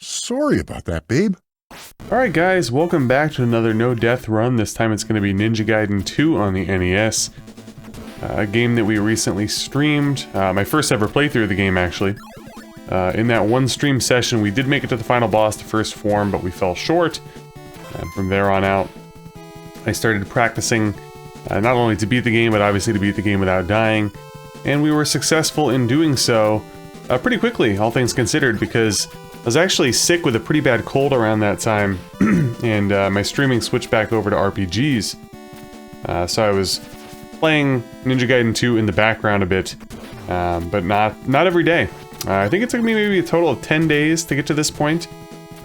Sorry about that, babe. Alright guys, welcome back to another no-death run. This time it's going to be Ninja Gaiden 2 on the NES. A game that we recently streamed. My first ever playthrough of the game, actually. In that one stream session, we did make it to the final boss, the first form, but we fell short. And from there on out, I started practicing not only to beat the game, but obviously to beat the game without dying. And we were successful in doing so pretty quickly, all things considered, because I was actually sick with a pretty bad cold around that time, and my streaming switched back over to RPGs. So I was playing Ninja Gaiden 2 in the background a bit, but not every day. I think it took me maybe a total of 10 days to get to this point,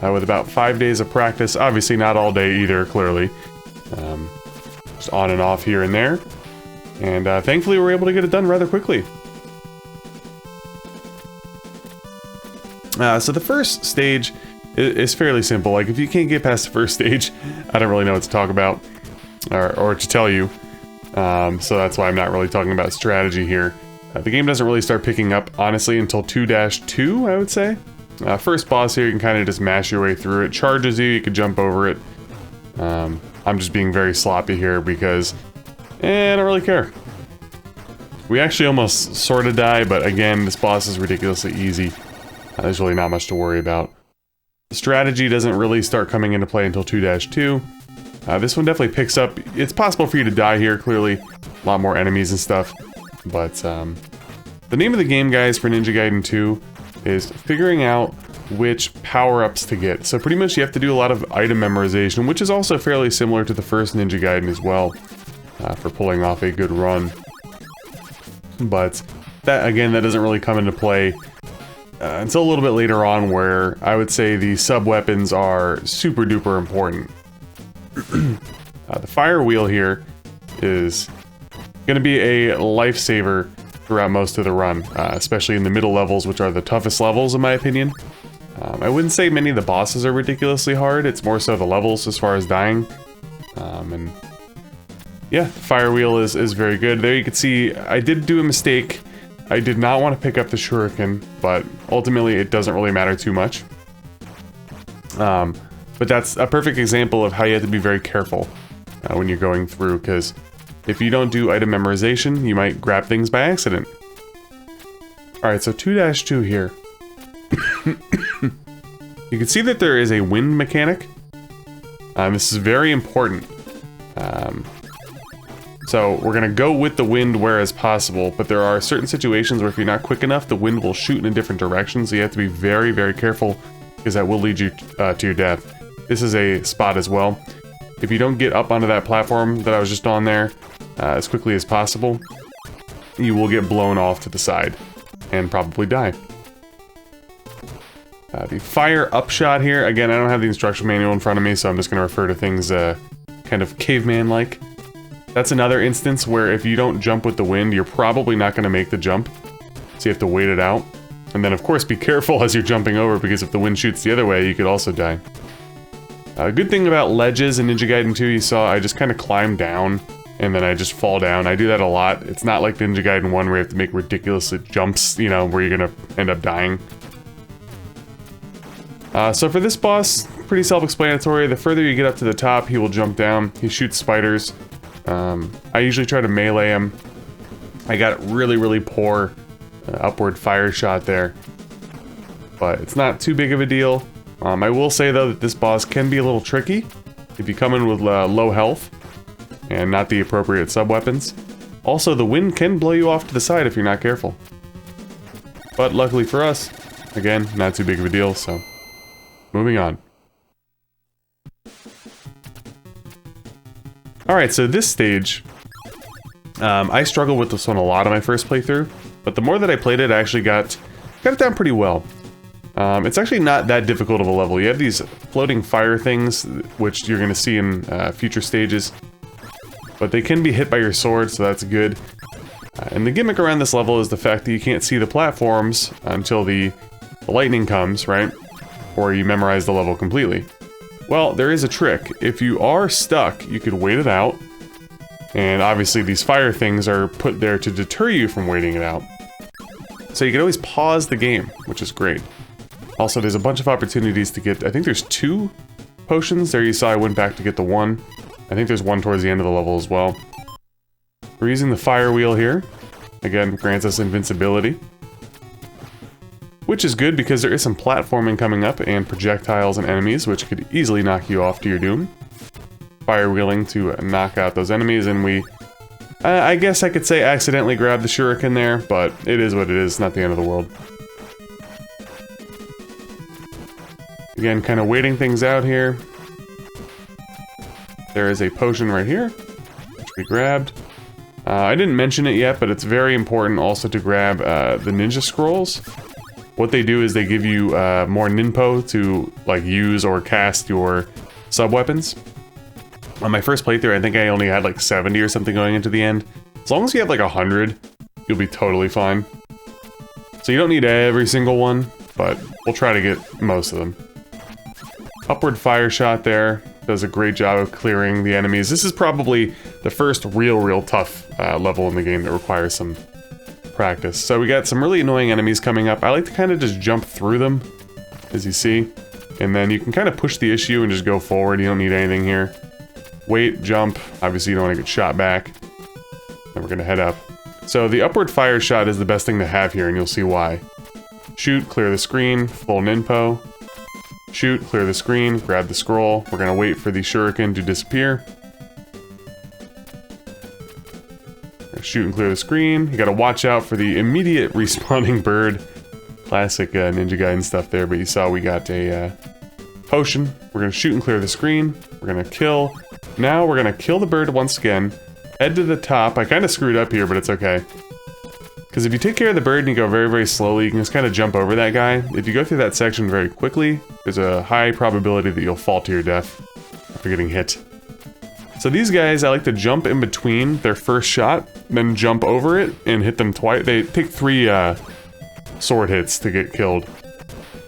with about 5 days of practice. Obviously not all day either, clearly. Just on and off here and there. And thankfully we were able to get it done rather quickly. So the first stage is fairly simple. Like, if you can't get past the first stage, I don't really know what to talk about, or to tell you. So that's why I'm not really talking about strategy here. The game doesn't really start picking up, honestly, until 2-2, I would say. First boss here, you can kind of just mash your way through it. Charges you, you can jump over it. I'm just being very sloppy here because, I don't really care. We actually almost sort of die, but again, this boss is ridiculously easy. There's really not much to worry about. The strategy doesn't really start coming into play until 2-2. This one definitely picks up. It's possible for you to die here, clearly. A lot more enemies and stuff. But the name of the game, guys, for Ninja Gaiden 2 is figuring out which power-ups to get. So pretty much you have to do a lot of item memorization, which is also fairly similar to the first Ninja Gaiden as well, for pulling off a good run. But that, again, that doesn't really come into play until a little bit later on, where I would say the sub-weapons are super duper important. The fire wheel here is going to be a lifesaver throughout most of the run, especially in the middle levels, which are the toughest levels in my opinion. I wouldn't say many of the bosses are ridiculously hard, it's more so the levels as far as dying. And yeah, fire wheel is very good. There you can see I did do a mistake. I did not want to pick up the shuriken, but ultimately it doesn't really matter too much. But that's a perfect example of how you have to be very careful when you're going through, because if you don't do item memorization, you might grab things by accident. Alright, so 2-2 here. You can see that there is a wind mechanic. This is very important. So we're going to go with the wind whereas possible, but there are certain situations where if you're not quick enough, the wind will shoot in a different direction, so you have to be very, very careful, because that will lead you to your death. This is a spot as well. If you don't get up onto that platform that I was just on there as quickly as possible, you will get blown off to the side and probably die. The fire upshot here, again, I don't have the instruction manual in front of me, so I'm just going to refer to things kind of caveman-like. That's another instance where if you don't jump with the wind, you're probably not going to make the jump. So you have to wait it out. And then, of course, be careful as you're jumping over, because if the wind shoots the other way, you could also die. A good thing about ledges in Ninja Gaiden 2, you saw I just kind of climb down, and then I just fall down. I do that a lot. It's not like Ninja Gaiden 1 where you have to make ridiculous jumps, you know, where you're going to end up dying. So for this boss, pretty self-explanatory. The further you get up to the top, he will jump down. He shoots spiders. I usually try to melee him. I got really, really poor upward fire shot there, but it's not too big of a deal. I will say though that this boss can be a little tricky if you come in with low health and not the appropriate sub-weapons. Also, the wind can blow you off to the side if you're not careful. But luckily for us, again, not too big of a deal, so moving on. Alright, so this stage, I struggled with this one a lot on my first playthrough, but the more that I played it, I actually got it down pretty well. It's actually not that difficult of a level. You have these floating fire things, which you're going to see in future stages, but they can be hit by your sword, so that's good. And the gimmick around this level is the fact that you can't see the platforms until the lightning comes, right? Or you memorize the level completely. Well, there is a trick. If you are stuck, you could wait it out. And obviously these fire things are put there to deter you from waiting it out. So you can always pause the game, which is great. Also, there's a bunch of opportunities to get... I think there's 2 potions. There you saw I went back to get the 1. I think there's 1 towards the end of the level as well. We're using the fire wheel here. Again, grants us invincibility. Which is good because there is some platforming coming up and projectiles and enemies, which could easily knock you off to your doom. Fire wheeling to knock out those enemies, and we... I guess I could say accidentally grabbed the shuriken there, but it is what it is, not the end of the world. Again, kind of waiting things out here. There is a potion right here, which we grabbed. I didn't mention it yet, but it's very important also to grab the ninja scrolls. What they do is they give you more ninpo to like use or cast your sub-weapons. On my first playthrough, I think I only had like 70 or something going into the end. As long as you have like 100, you'll be totally fine. So you don't need every single one, but we'll try to get most of them. Upward fire shot there. Does a great job of clearing the enemies. This is probably the first real tough level in the game that requires some practice. So we got some really annoying enemies coming up. I like to kind of just jump through them, as you see. And then you can kind of push the issue and just go forward. You don't need anything here. Wait, jump. Obviously you don't want to get shot back. And we're going to head up. So the upward fire shot is the best thing to have here, and you'll see why. Shoot, clear the screen, full ninpo. Shoot, clear the screen, grab the scroll. We're going to wait for the shuriken to disappear. Shoot and clear the screen. You got to watch out for the immediate respawning bird. Classic Ninja Gaiden stuff there, but you saw we got a potion. We're going to shoot and clear the screen. We're going to kill. Now we're going to kill the bird once again. Head to the top. I kind of screwed up here, but it's okay. Because if you take care of the bird and you go very slowly, you can just kind of jump over that guy. If you go through that section very quickly, there's a high probability that you'll fall to your death after getting hit. So these guys, I like to jump in between their first shot, then jump over it and hit them twice. They take 3 sword hits to get killed.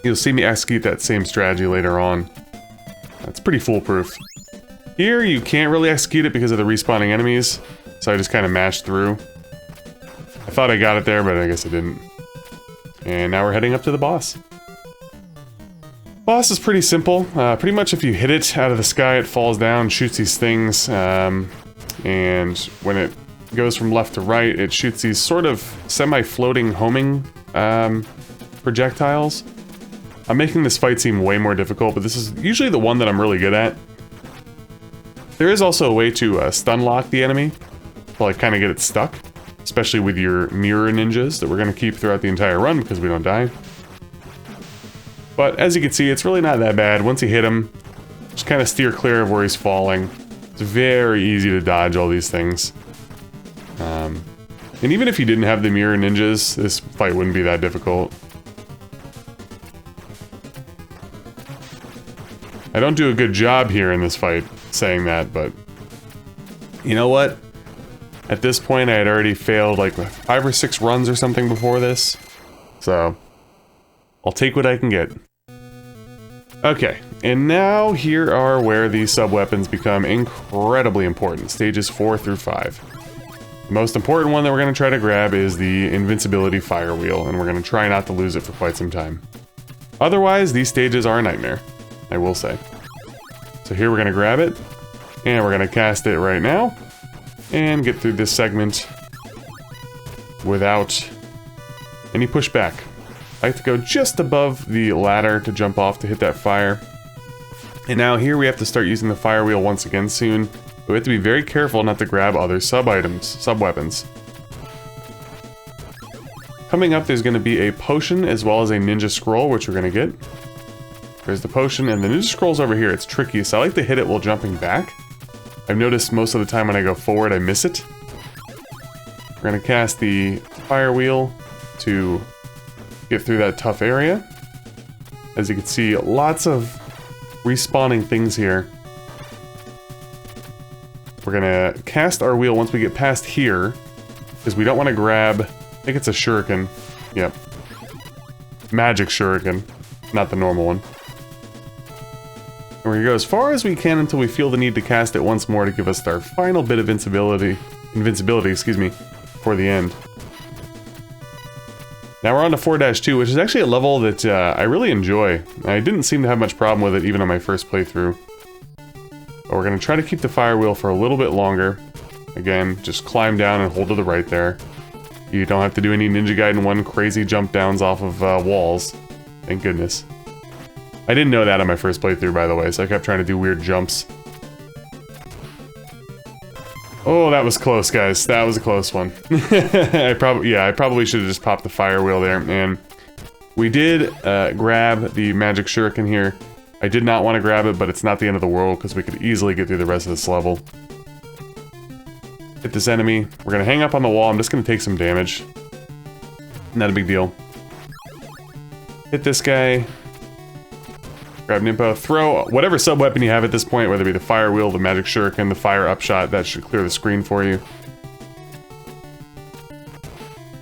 You'll see me execute that same strategy later on. That's pretty foolproof. Here, you can't really execute it because of the respawning enemies, so I just kind of mashed through. I thought I got it there, but I guess I didn't. And now we're heading up to the boss. Boss is pretty simple. Pretty much if you hit it out of the sky, it falls down, shoots these things, and when it goes from left to right, it shoots these sort of semi-floating homing projectiles. I'm making this fight seem way more difficult, but this is usually the one that I'm really good at. There is also a way to stun lock the enemy, to like kind of get it stuck, especially with your mirror ninjas that we're going to keep throughout the entire run because we don't die. But as you can see, it's really not that bad. Once you hit him, just kind of steer clear of where he's falling. It's very easy to dodge all these things. And even if you didn't have the mirror ninjas, this fight wouldn't be that difficult. I don't do a good job here in this fight saying that, but you know what? At this point, I had already failed like 5 or 6 runs or something before this, so I'll take what I can get. Okay, and now here are where these sub-weapons become incredibly important, stages 4 through 5. The most important one that we're going to try to grab is the invincibility fire wheel, and we're going to try not to lose it for quite some time. Otherwise, these stages are a nightmare, I will say. So here we're going to grab it, and we're going to cast it right now, and get through this segment without any pushback. I like to go just above the ladder to jump off to hit that fire. And now here we have to start using the fire wheel once again soon. But we have to be very careful not to grab other sub-items, sub-weapons. Coming up, there's going to be a potion as well as a ninja scroll, which we're going to get. There's the potion, and the ninja scroll's over here. It's tricky, so I like to hit it while jumping back. I've noticed most of the time when I go forward, I miss it. We're going to cast the fire wheel to get through that tough area. As you can see, lots of respawning things here. We're going to cast our wheel once we get past here, because we don't want to grab... I think it's a shuriken. Yep. Magic shuriken, not the normal one. And we're going to go as far as we can until we feel the need to cast it once more to give us our final bit of invincibility, excuse me, for the end. Now we're on to 4-2, which is actually a level that I really enjoy. I didn't seem to have much problem with it even on my first playthrough. But we're going to try to keep the fire wheel for a little bit longer. Again, just climb down and hold to the right there. You don't have to do any Ninja Gaiden 1 crazy jump downs off of walls. Thank goodness. I didn't know that on my first playthrough, by the way, so I kept trying to do weird jumps. Oh, that was close, guys. That was a close one. I probably should have just popped the fire wheel there. And we did grab the magic shuriken here. I did not want to grab it, but it's not the end of the world because we could easily get through the rest of this level. Hit this enemy. We're going to hang up on the wall. I'm just going to take some damage. Not a big deal. Hit this guy. Grab Nimpo. Throw whatever sub-weapon you have at this point, whether it be the fire wheel, the magic shuriken, the fire upshot. That should clear the screen for you.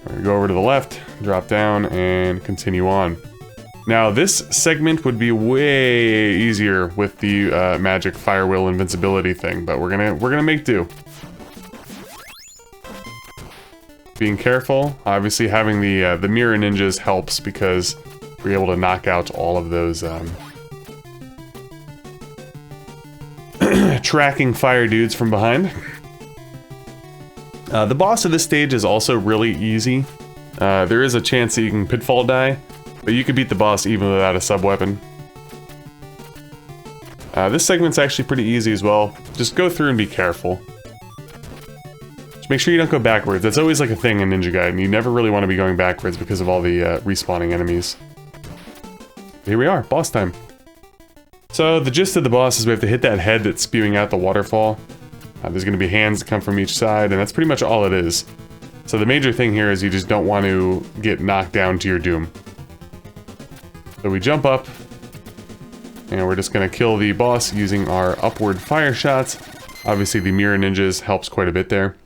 We're going to go over to the left, drop down, and continue on. Now, this segment would be way easier with the magic fire wheel invincibility thing, but we're gonna make do. Being careful. Obviously, having the mirror ninjas helps because we're able to knock out all of those tracking fire dudes from behind. The boss of this stage is also really easy. There is a chance that you can pitfall die, but you can beat the boss even without a sub-weapon. This segment's actually pretty easy as well. Just go through and be careful. Just make sure you don't go backwards. That's always like a thing in Ninja Gaiden. You never really want to be going backwards because of all the respawning enemies. Here we are, boss time. So the gist of the boss is we have to hit that head that's spewing out the waterfall. There's going to be hands that come from each side, and that's pretty much all it is. So the major thing here is you just don't want to get knocked down to your doom. So we jump up, and we're just going to kill the boss using our upward fire shots. Obviously the mirror ninjas helps quite a bit there.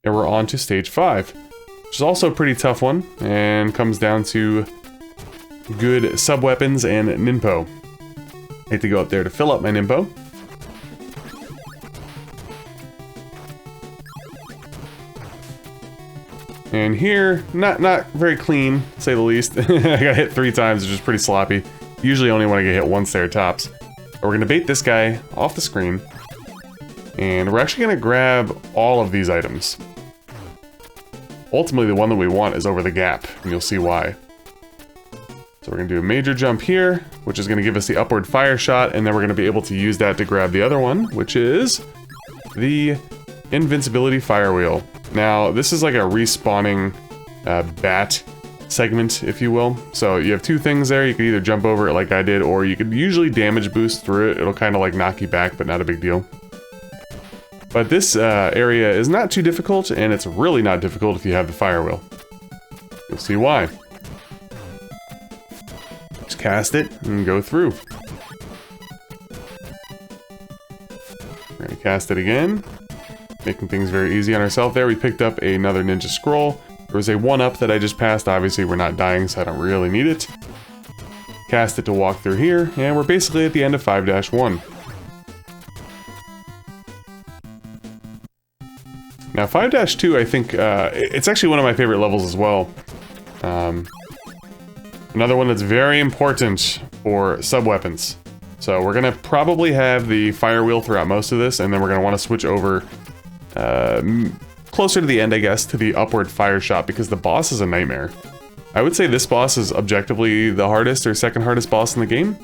And we're on to stage 5, which is also a pretty tough one, and comes down to good sub-weapons and Ninpo. I hate to go up there to fill up my Ninpo. And here, not very clean, to say the least. I got hit 3 times, which is pretty sloppy. Usually only when I get hit once there tops. But we're gonna bait this guy off the screen. And we're actually gonna grab all of these items. Ultimately, the one that we want is over the gap, and you'll see why. So we're gonna do a major jump here, which is gonna give us the upward fire shot, and then we're gonna be able to use that to grab the other one, which is the invincibility fire wheel. Now, this is like a respawning bat segment, if you will. So you have 2 things there. You can either jump over it like I did, or you could usually damage boost through it. It'll kind of like knock you back, but not a big deal. But this area is not too difficult, and it's really not difficult if you have the fire wheel. You'll see why. Just cast it and go through. We're gonna cast it again. Making things very easy on ourselves there. We picked up another ninja scroll. There was a 1-up that I just passed. Obviously, we're not dying, so I don't really need it. Cast it to walk through here, and we're basically at the end of 5-1. Now, 5-2, I think, it's actually one of my favorite levels as well. Another one that's very important for sub-weapons. So we're gonna probably have the fire wheel throughout most of this, and then we're gonna want to switch over closer to the end, I guess, to the upward fire shot, because the boss is a nightmare. I would say this boss is objectively the hardest or second hardest boss in the game.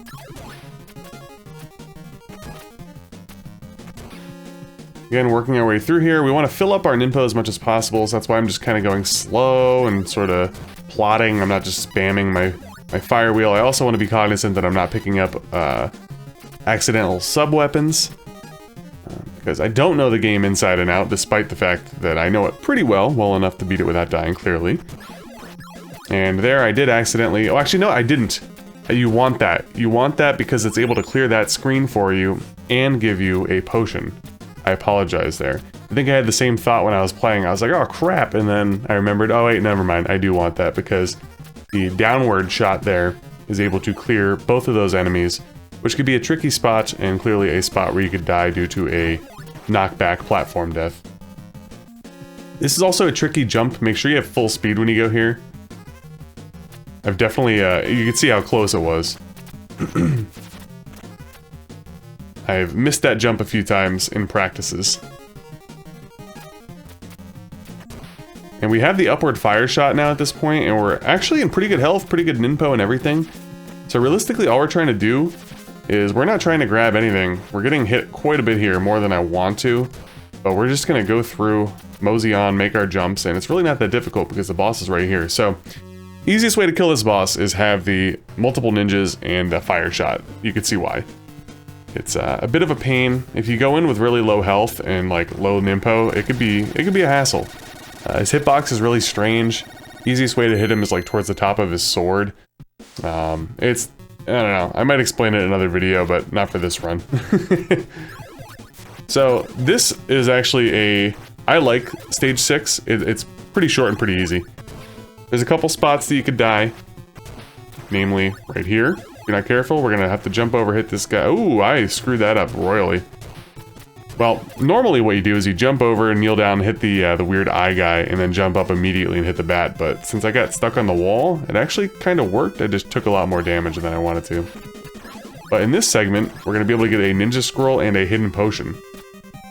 Again, working our way through here. We want to fill up our Ninpo as much as possible, so that's why I'm just kind of going slow and sort of plotting. I'm not just spamming my fire wheel. I also want to be cognizant that I'm not picking up accidental sub-weapons. Because I don't know the game inside and out, despite the fact that I know it pretty well enough to beat it without dying, clearly. And there I did accidentally... Oh, actually, no, I didn't. You want that. You want that because it's able to clear that screen for you and give you a potion. I apologize there. I think I had the same thought when I was playing. I was like, oh, crap. And then I remembered, oh, wait, never mind. I do want that because the downward shot there is able to clear both of those enemies, which could be a tricky spot and clearly a spot where you could die due to a knockback platform death. This is also a tricky jump. Make sure you have full speed when you go here. I've definitely, you can see how close it was. I've missed that jump a few times in practices. And we have the upward fire shot now at this point, and we're actually in pretty good health, pretty good ninpo and everything. So realistically, all we're trying to do is we're not trying to grab anything. We're getting hit quite a bit here, more than I want to. But we're just gonna go through, mosey on, make our jumps, and it's really not that difficult because the boss is right here. So, easiest way to kill this boss is have the multiple ninjas and a fire shot. You can see why. It's a bit of a pain. If you go in with really low health and like low ninpo, it could be a hassle. His hitbox is really strange. Easiest way to hit him is like towards the top of his sword. It's, I don't know, I might explain it in another video, but not for this run. So this is actually I like stage 6. It's pretty short and pretty easy. There's a couple spots that you could die. Namely, right here. If you're not careful, we're gonna have to jump over, hit this guy. Ooh, I screwed that up royally. Well, normally what you do is you jump over and kneel down and hit the weird eye guy, and then jump up immediately and hit the bat. But since I got stuck on the wall, it actually kind of worked. I just took a lot more damage than I wanted to. But in this segment, we're going to be able to get a ninja scroll and a hidden potion.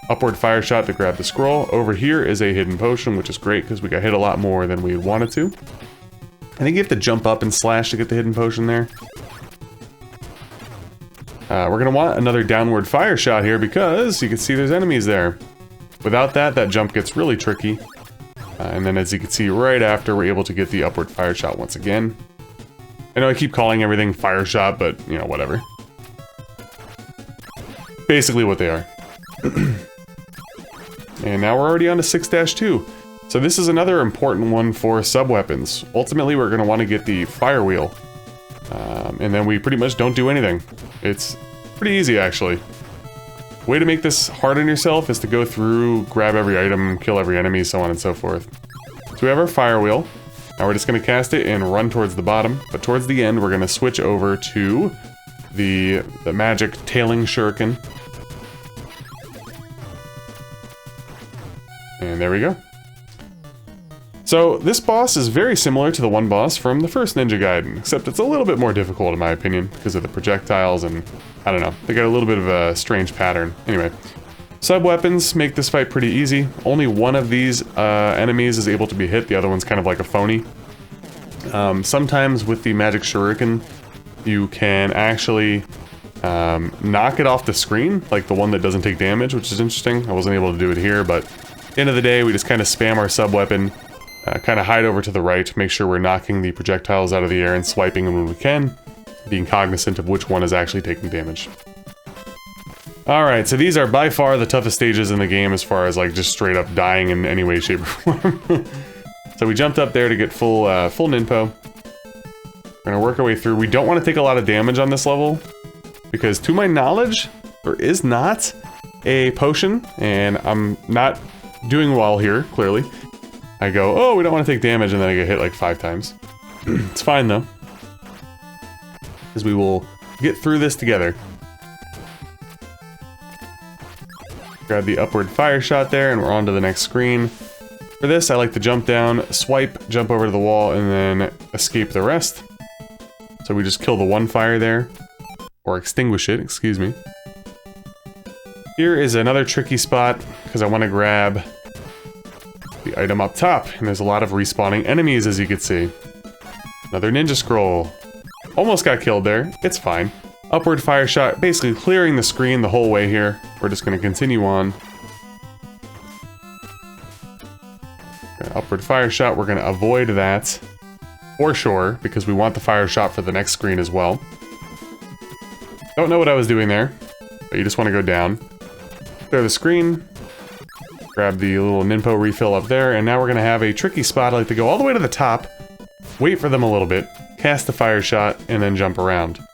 Upward fire shot to grab the scroll. Over here is a hidden potion, which is great because we got hit a lot more than we wanted to. I think you have to jump up and slash to get the hidden potion there. We're going to want another downward fire shot here because you can see there's enemies there. Without that, that jump gets really tricky. And then as you can see right after, we're able to get the upward fire shot once again. I know I keep calling everything fire shot, but, you know, whatever. Basically what they are. And now we're already on to 6-2. So this is another important one for sub-weapons. Ultimately, we're going to want to get the fire wheel. And then we pretty much don't do anything. It's pretty easy, actually. Way to make this hard on yourself is to go through, grab every item, kill every enemy, so on and so forth. So we have our fire wheel. Now we're just going to cast it and run towards the bottom. But towards the end, we're going to switch over to the magic tailing shuriken. And there we go. So this boss is very similar to the one boss from the first Ninja Gaiden, except it's a little bit more difficult in my opinion because of the projectiles and, I don't know, they got a little bit of a strange pattern. Anyway, sub-weapons make this fight pretty easy. Only one of these enemies is able to be hit, the other one's kind of like a phony. Sometimes with the magic shuriken, you can actually knock it off the screen, like the one that doesn't take damage, which is interesting. I wasn't able to do it here, but at the end of the day, we just kind of spam our sub-weapon, kind of hide over to the right, make sure we're knocking the projectiles out of the air and swiping them when we can, being cognizant of which one is actually taking damage. Alright, so these are by far the toughest stages in the game as far as like just straight up dying in any way, shape, or form. So we jumped up there to get full ninpo. We're gonna work our way through. We don't want to take a lot of damage on this level, because to my knowledge, there is not a potion, and I'm not doing well here, clearly. I go, oh, we don't want to take damage, and then I get hit like 5 times. It's fine, though. Because we will get through this together. Grab the upward fire shot there, and we're on to the next screen. For this, I like to jump down, swipe, jump over to the wall, and then escape the rest. So we just kill the one fire there. Or extinguish it, excuse me. Here is another tricky spot, because I want to grab the item up top, and there's a lot of respawning enemies, as you can see. Another ninja scroll. Almost got killed there. It's fine. Upward fire shot, basically clearing the screen the whole way here. We're just going to continue on. Upward fire shot, we're going to avoid that for sure, because we want the fire shot for the next screen as well. Don't know what I was doing there, but you just want to go down. Clear the screen. Grab the little ninpo refill up there, and now we're going to have a tricky spot. I like to go all the way to the top, wait for them a little bit, cast the fire shot, and then jump around.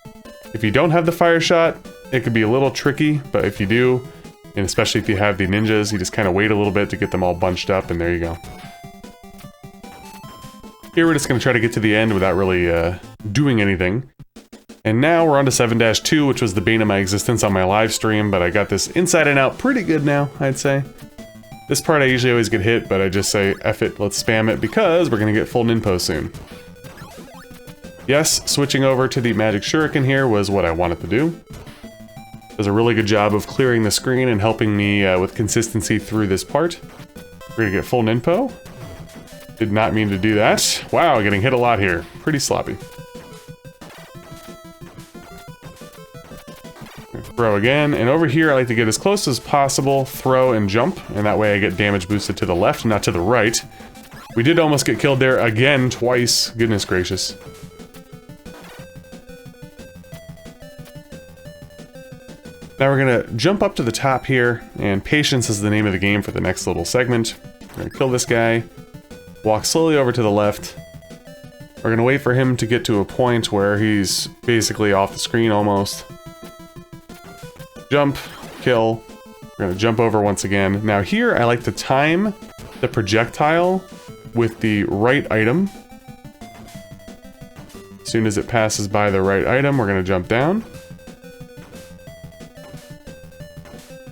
If you don't have the fire shot, it could be a little tricky, but if you do, and especially if you have the ninjas, you just kind of wait a little bit to get them all bunched up, and there you go. Here we're just going to try to get to the end without really doing anything. And now we're on to 7-2, which was the bane of my existence on my live stream, but I got this inside and out pretty good now, I'd say. This part I usually always get hit, but I just say, F it, let's spam it, because we're going to get full ninpo soon. Yes, switching over to the magic shuriken here was what I wanted to do. Does a really good job of clearing the screen and helping me with consistency through this part. We're gonna get full ninpo. Did not mean to do that. Wow, getting hit a lot here. Pretty sloppy. Throw again, and over here I like to get as close as possible, throw and jump, and that way I get damage boosted to the left, not to the right. We did almost get killed there again, twice. Goodness gracious. Now we're gonna jump up to the top here, and patience is the name of the game for the next little segment. We're gonna kill this guy, walk slowly over to the left. We're gonna wait for him to get to a point where he's basically off the screen almost. Jump, kill. We're gonna jump over once again. Now here, I like to time the projectile with the right item. As soon as it passes by the right item, we're gonna jump down.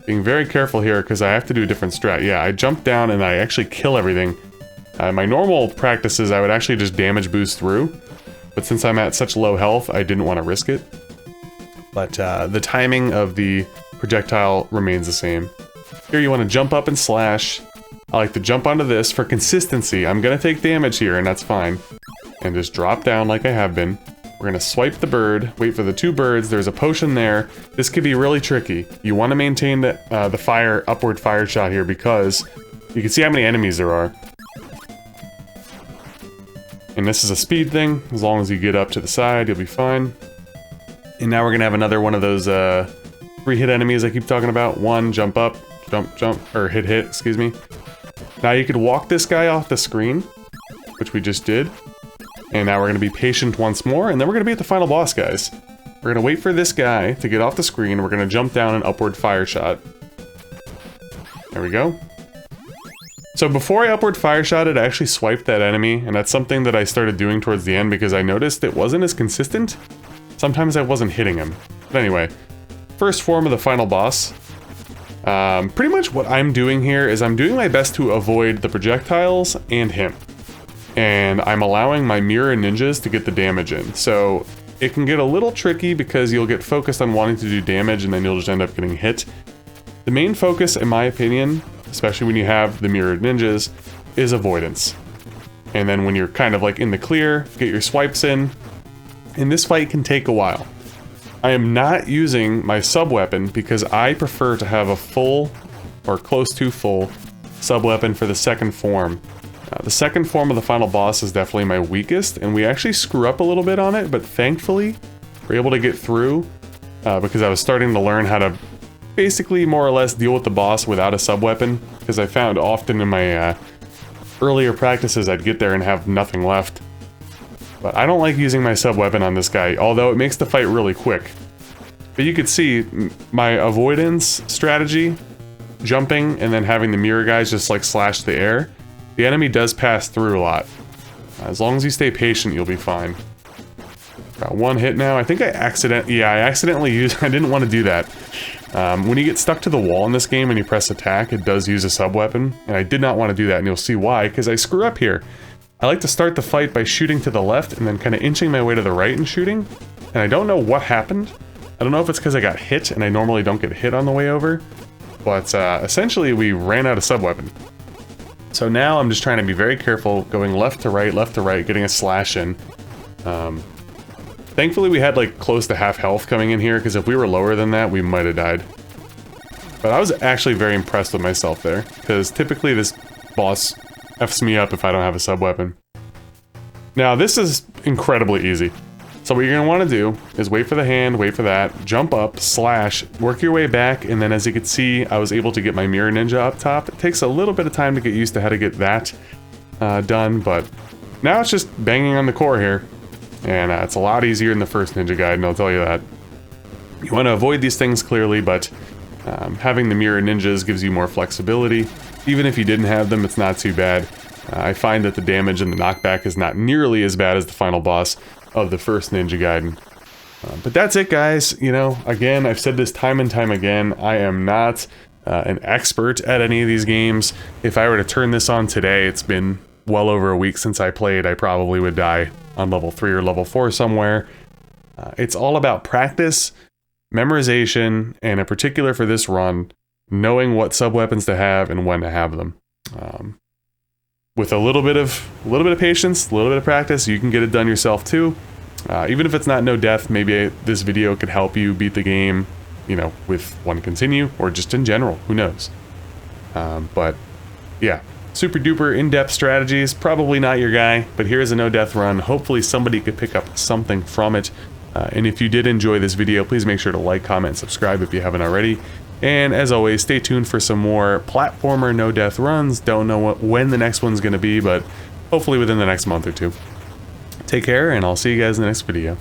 Being very careful here, because I have to do a different strat. Yeah, I jump down and I actually kill everything. My normal practice is I would actually just damage boost through, but since I'm at such low health, I didn't want to risk it. But the timing of the projectile remains the same. Here you want to jump up and slash. I like to jump onto this for consistency. I'm going to take damage here, and that's fine. And just drop down like I have been. We're going to swipe the bird, wait for the two birds. There's a potion there. This could be really tricky. You want to maintain the upward fire shot here because you can see how many enemies there are. And this is a speed thing. As long as you get up to the side, you'll be fine. And now we're gonna have another one of those 3-hit enemies I keep talking about. One, jump up, jump, or hit, excuse me. Now you could walk this guy off the screen, which we just did. And now we're gonna be patient once more, and then we're gonna be at the final boss, guys. We're gonna wait for this guy to get off the screen. We're gonna jump down an upward fire shot. There we go. So before I upward fire shotted, I actually swiped that enemy, and that's something that I started doing towards the end because I noticed it wasn't as consistent. Sometimes I wasn't hitting him. But anyway, first form of the final boss. Pretty much what I'm doing here is I'm doing my best to avoid the projectiles and him. And I'm allowing my mirror ninjas to get the damage in. So it can get a little tricky because you'll get focused on wanting to do damage and then you'll just end up getting hit. The main focus, in my opinion, especially when you have the mirrored ninjas, is avoidance. And then when you're kind of like in the clear, get your swipes in. And this fight can take a while. I am not using my sub-weapon because I prefer to have a full, or close to full, sub-weapon for the second form. The second form of the final boss is definitely my weakest, and we actually screw up a little bit on it, but thankfully, we're able to get through because I was starting to learn how to basically more or less deal with the boss without a sub-weapon, because I found often in my earlier practices I'd get there and have nothing left. But I don't like using my sub-weapon on this guy, although it makes the fight really quick. But you could see my avoidance strategy, jumping and then having the mirror guys just like slash the air. The enemy does pass through a lot. As long as you stay patient, you'll be fine. Got one hit now. I think I accidentally used... I didn't want to do that. When you get stuck to the wall in this game and you press attack, it does use a sub-weapon. And I did not want to do that, and you'll see why, because I screw up here. I like to start the fight by shooting to the left and then kind of inching my way to the right and shooting. And I don't know what happened. I don't know if it's because I got hit, and I normally don't get hit on the way over. But essentially, we ran out of sub-weapon. So now I'm just trying to be very careful, going left to right, getting a slash in. Thankfully, we had like close to half health coming in here, because if we were lower than that, we might have died. But I was actually very impressed with myself there, because typically this boss F's me up if I don't have a sub-weapon. Now, this is incredibly easy. So what you're going to want to do is wait for the hand, wait for that, jump up, slash, work your way back, and then as you can see, I was able to get my mirror ninja up top. It takes a little bit of time to get used to how to get that done, but now it's just banging on the core here. And it's a lot easier in the first Ninja Gaiden, I'll tell you that. You want to avoid these things clearly, but having the mirror ninjas gives you more flexibility. Even if you didn't have them, it's not too bad. I find that the damage and the knockback is not nearly as bad as the final boss of the first Ninja Gaiden. But that's it, guys. You know, again, I've said this time and time again, I am not an expert at any of these games. If I were to turn this on today, it's been well over a week since I played, I probably would die on level 3 or level 4 somewhere. It's all about practice, memorization, and in particular for this run, knowing what sub-weapons to have and when to have them. With a little bit of patience, a little bit of practice, you can get it done yourself too. Even if it's not no death, maybe this video could help you beat the game, you know, with one continue, or just in general, who knows. But yeah, super duper in-depth strategies, probably not your guy, but here's a no-death run. Hopefully somebody could pick up something from it. And if you did enjoy this video, please make sure to like, comment, and subscribe if you haven't already. And as always, stay tuned for some more platformer no-death runs. Don't know when the next one's going to be, but hopefully within the next month or two. Take care, and I'll see you guys in the next video.